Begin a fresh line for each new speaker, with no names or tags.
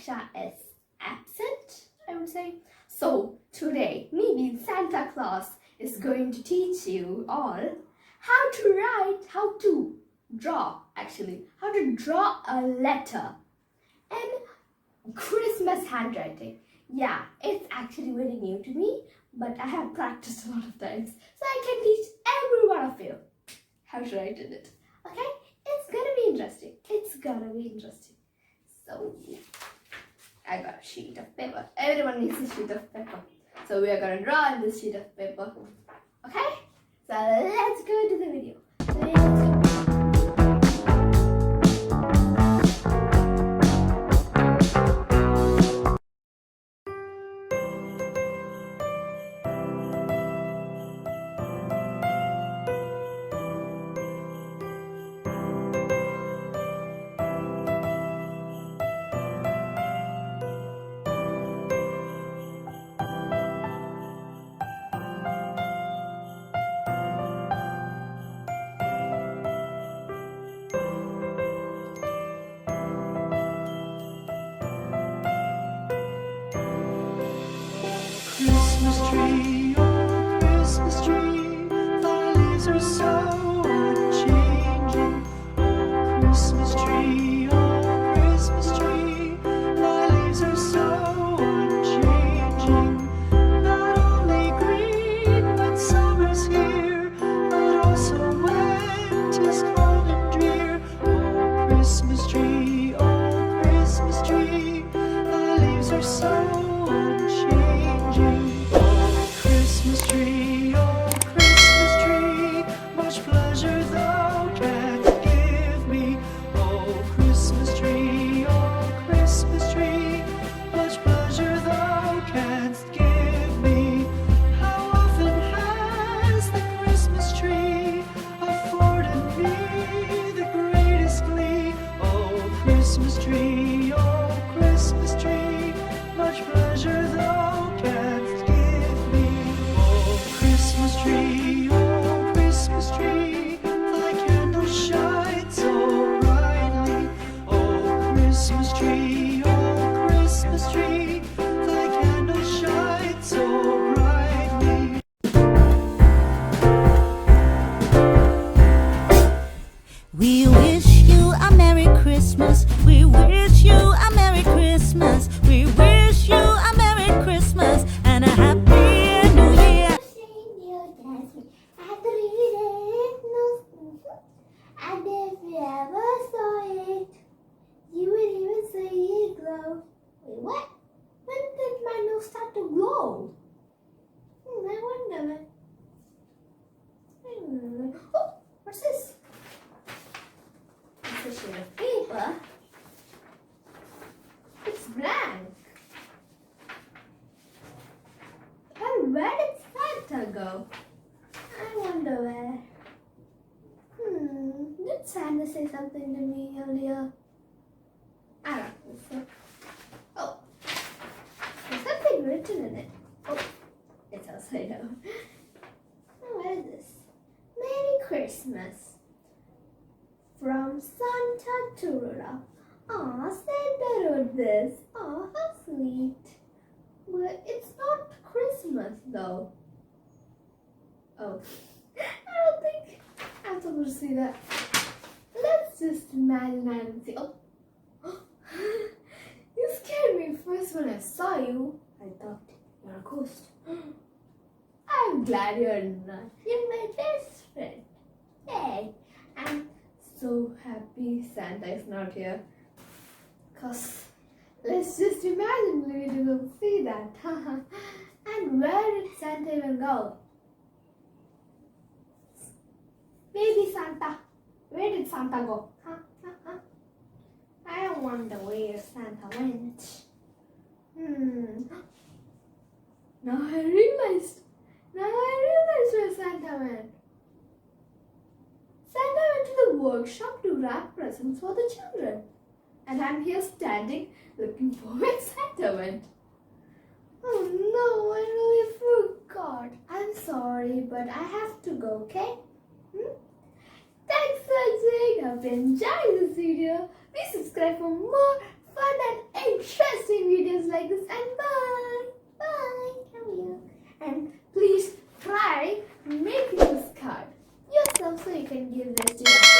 Pratiksha is absent, I would say. So today, me being Santa Claus is going to teach you all how to draw a letter in Christmas handwriting. Yeah, it's actually very new to me, but I have practiced a lot of times, so I can teach every one of you how to write in it. Okay? It's gonna be interesting. So, I got a sheet of paper. Everyone needs a sheet of paper. So we are gonna draw in this sheet of paper. Okay? So let's go to the video. Let's go.
Christmas tree, oh Christmas tree, thy leaves are so unchanging. Oh Christmas tree, thy leaves are so unchanging. Not only green when summer's here, but also when 'tis cold and drear. Oh Christmas tree, thy leaves are so unchanging. Christmas tree, much pleasure thou canst give me. Oh Christmas tree, much pleasure thou canst give me. How often has the Christmas tree afforded me the greatest glee? Oh Christmas tree, much pleasure thou canst give me. Oh Christmas tree, thy candles shine so brightly. Oh Christmas tree, thy candles shine so brightly.
We wish you a Merry Christmas. We wish you a Merry Christmas. We wish you a Merry Christmas and a Happy New Year.
And if you ever saw it, you would even say it glowed. Wait, what? When did my nose start to glow? I wonder. Oh, what's this? It's a sheet of paper. It's blank. And where did Santa go? I wonder where. Did Santa say something to me earlier? I don't think so. Oh, there's something written in it. Oh, it's upside down. Oh, what is this? Merry Christmas. From Santa to Rudolph. Aw, Santa wrote this. Aw, how sweet. But it's not Christmas though. Oh, I don't think I'm supposed to see that. Let's just imagine I didn't see. Oh, you scared me first when I saw you. I thought you're a ghost. I'm glad you're not. You're my best friend. Hey, I'm so happy Santa is not here. Cause let's just imagine we didn't see that. And where did Santa even go? Baby Santa, where did Santa go? I wonder where Santa went. Now I realized where Santa went. Santa went to the workshop to wrap presents for the children. And I'm here standing looking for where Santa went. Oh no, I really forgot. I'm sorry, but I have to go, okay? Thanks for watching. Hope you enjoyed this video. Please subscribe for more fun fun and interesting videos like this. And bye. Bye. Come here. And please try making this card yourself so you can give this to your